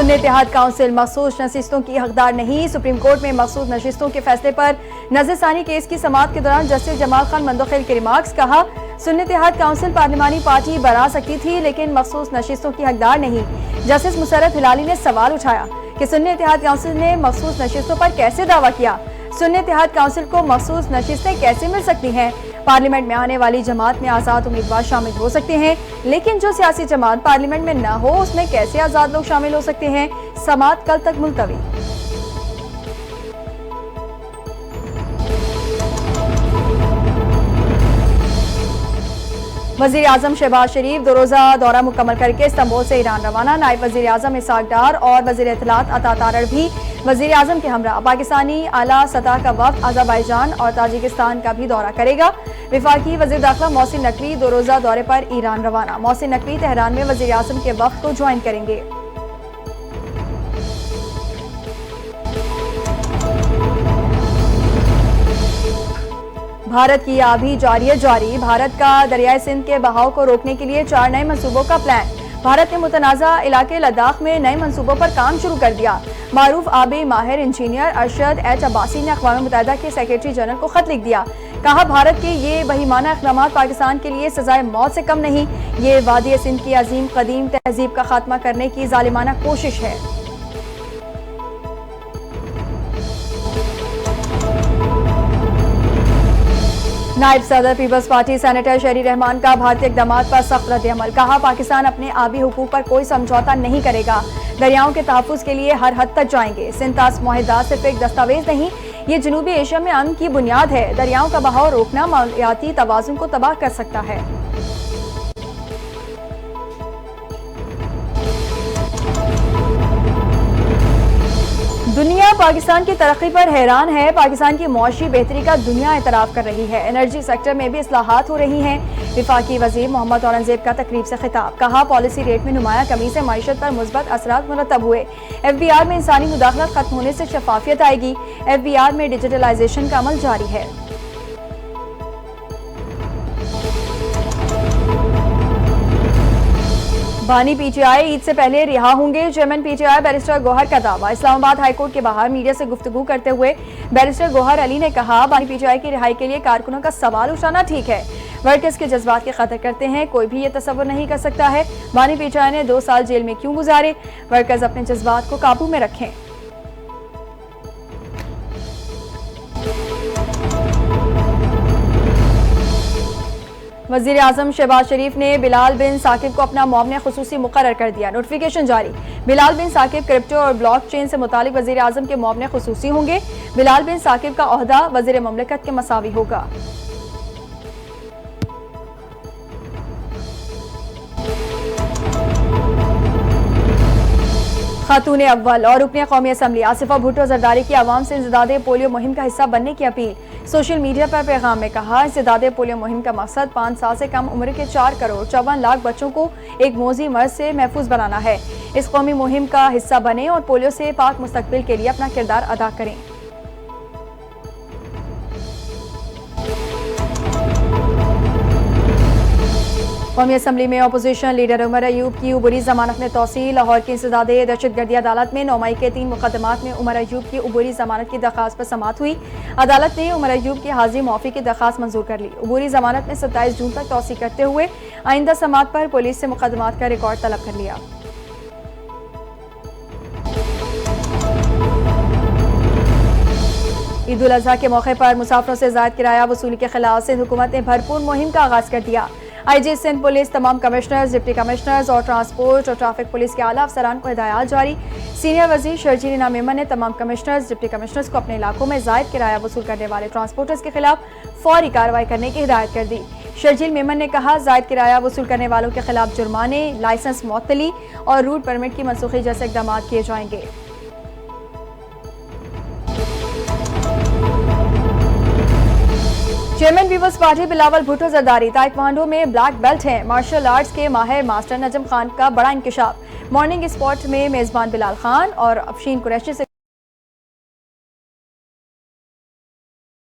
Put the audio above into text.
सुन्नी इत्तेहाद council मखसूस नशिस्तों की हकदार नहीं। सुप्रीम कोर्ट में मखसूस नशिस्तों के फैसले पर नजरसानी केस की समाअत के दौरान जस्टिस जमाल खान मंदोखेल के रिमार्क्स। कहा, सुन्नी इत्तेहाद काउंसिल पार्लिमानी पार्टी बना सकती थी लेकिन मखसूस नशिस्तों की हकदार नहीं। जस्टिस मुसर्रत हिलाली ने सवाल उठाया कि सुन्नी इत्तेहाद काउंसिल ने मखसूस नशिस्तों पर कैसे दावा किया। सुन्नी इत्तेहाद काउंसिल को मखसूस नशिस्तें कैसे मिल सकती हैं। पार्लियामेंट में आने वाली जमात में आजाद उम्मीदवार शामिल हो सकते हैं, लेकिन जो सियासी जमात पार्लियामेंट में न हो उसमें कैसे आजाद लोग शामिल हो सकते हैं। समाअत कल तक मुलतवी। वजीर आजम शहबाज शरीफ 2 रोजा दौरा मुकम्मल करके इस्तांबुल से ईरान रवाना। नायब वजीर आजम इसाक डार और वजीर इत्तलात अता तारड़ भी वजीर आजम के हमरा। पाकिस्तानी आला सतह का वफ्द अज़रबैजान और ताजिकिस्तान का भी दौरा करेगा। विफाकी वजीर दाखिला मोहसिन नकवी 2 रोजा दौरे पर ईरान रवाना। मोहसिन नकवी तेहरान में वजीर आजम के वफ्द को ज्वाइन करेंगे। भारत की आबी जारी। भारत का दरियाई सिंध के बहाव को रोकने के लिए 4 नए मंसूबों का प्लान। भारत ने मुतनाज़ा इलाके लद्दाख में नए मंसूबों पर काम शुरू कर दिया। मारूफ आबी माहिर इंजीनियर अरशद एच अब्बासी ने अक़वाम मुत्तहिदा के सेक्रेटरी जनरल को खत लिख दिया। कहा, भारत के ये बहिमाना इक़दाम पाकिस्तान के लिए सजाए मौत से कम नहीं, ये वादी सिंध की अजीम कदीम तहजीब का खात्मा करने की जालिमाना कोशिश है। नायब सदर पीपल्स पार्टी सेनेटर शहरी रहमान का भारतीय इक़दामात पर सख्त रद्द-ए-अमल। कहा, पाकिस्तान अपने आबी हुकूक पर कोई समझौता नहीं करेगा। दरियाओं के तहफ़्फ़ुज़ के लिए हर हद तक जाएंगे। सिंतास मुआहिदा सिर्फ एक दस्तावेज नहीं, ये जनूबी एशिया में अमन की बुनियाद है। दरियाओं का बहाव रोकना मालियाती तवाज़ुन को तबाह कर सकता है। दुनिया पाकिस्तान की तरक्की पर हैरान है। पाकिस्तान की मुआशी बेहतरी का दुनिया एतराफ़ कर रही है। एनर्जी सेक्टर में भी इस्लाहात हो रही हैं। विफाकी वजीर मोहम्मद औरंगजेब का तकरीब से खिताब। कहा, पॉलिसी रेट में नुमाया कमी से मईशत पर मुस्बत असरात मुरतब हुए। FBR में इंसानी मुदाखलत खत्म होने से शफाफियत आएगी। FBR में डिजिटलाइजेशन का अमल जारी है। बानी PTI ईद से पहले रिहा होंगे। चेयरमैन PTI बैरिस्टर गौहर का दावा। इस्लामाबाद हाईकोर्ट के बाहर मीडिया से गुफ्तगू करते हुए बैरिस्टर गौहर अली ने कहा, बानी PTI की रिहाई के लिए कारकुनों का सवाल उठाना ठीक है। वर्कर्स के जज्बात की कदर करते हैं। कोई भी ये तसव्वुर नहीं कर सकता है बानी PTI ने 2 साल जेल में क्यों गुजारे। वर्कर्स अपने जज्बात को काबू में रखें। वज़ीर आज़म शहबाज शरीफ ने बिलाल बिन साकिब को अपना मुआविन खुसूसी मुकर्रर कर दिया। नोटिफिकेशन जारी। बिलाल बिन साकिब क्रिप्टो और ब्लॉकचेन से मुतालिक वज़ीर आज़म के मुआविन खुसूसी होंगे। बिलाल बिन साकिब का ओहदा वज़ीर ममलकत के मसावी होगा। खातून अव्वल और रुकने कौमी असम्बली आसिफा भुट्टो जरदारी की आवाम से इंसदादे पोलियो मुहिम का हिस्सा बनने की अपील। सोशल मीडिया पर पैगाम में कहा, इंसदादे पोलियो मुहिम का मकसद 5 साल से कम उम्र के 4 करोड़ 54 लाख बच्चों को एक मोजी मर्ज से महफूज बनाना है। इस कौमी मुहिम का हिस्सा बने और पोलियो से पाक मुस्तकबिल के लिए अपना किरदार अदा करें। कौमी असम्बली में अपोजिशन लीडर उमर अयूब की उबूरी जमानत में तौसील। लाहौर की इंसदादे दहशतगर्दी अदालत में 9 मई के 3 मुकदमात में उमर अयूब की उबूरी जमानत की दरखास्त पर समाअत हुई। अदालत ने उमर अयूब की हाजिर मौफी की दरखास्त मंजूर कर ली। उबूरी जमानत में 27 जून तक तौसी करते हुए आइंदा समाअत पर पुलिस से मुकदमात का रिकॉर्ड तलब कर लिया। ईद उल अजहा के मौके पर मुसाफिरों से ज़ायद किराया वसूली के खिलाफ सिंध हुकूमत ने भरपूर मुहिम का आगाज कर दिया। IG सिंध पुलिस तमाम कमिश्नर्स, डिप्टी कमिश्नर्स और ट्रांसपोर्ट और ट्रैफिक पुलिस के आला अफसरान को हिदायत जारी। सीनियर वजीर शर्जील इनाम मेमन ने तमाम कमिश्नर्स, डिप्टी कमिश्नर्स को अपने इलाकों में ज़ायद किराया वसूल करने वाले ट्रांसपोर्टर्स के खिलाफ फौरी कार्रवाई करने की हिदायत कर दी। शर्जील मेमन ने कहा, ज़ायद किराया वसूल करने वालों के खिलाफ जुर्माने, लाइसेंस मुअत्तली और रूट परमिट की मनसूखी जैसे इक़दाम किए जाएंगे। Chairman people's party Bilawal Bhutto Zardari taekwondo में ब्लैक बेल्ट हैं। मार्शल आर्ट्स के माहिर मास्टर नजम खान का बड़ा इंकशाफ। मॉर्निंग स्पॉट में मेजबान बिलाल खान और अफशीन कुरैशी से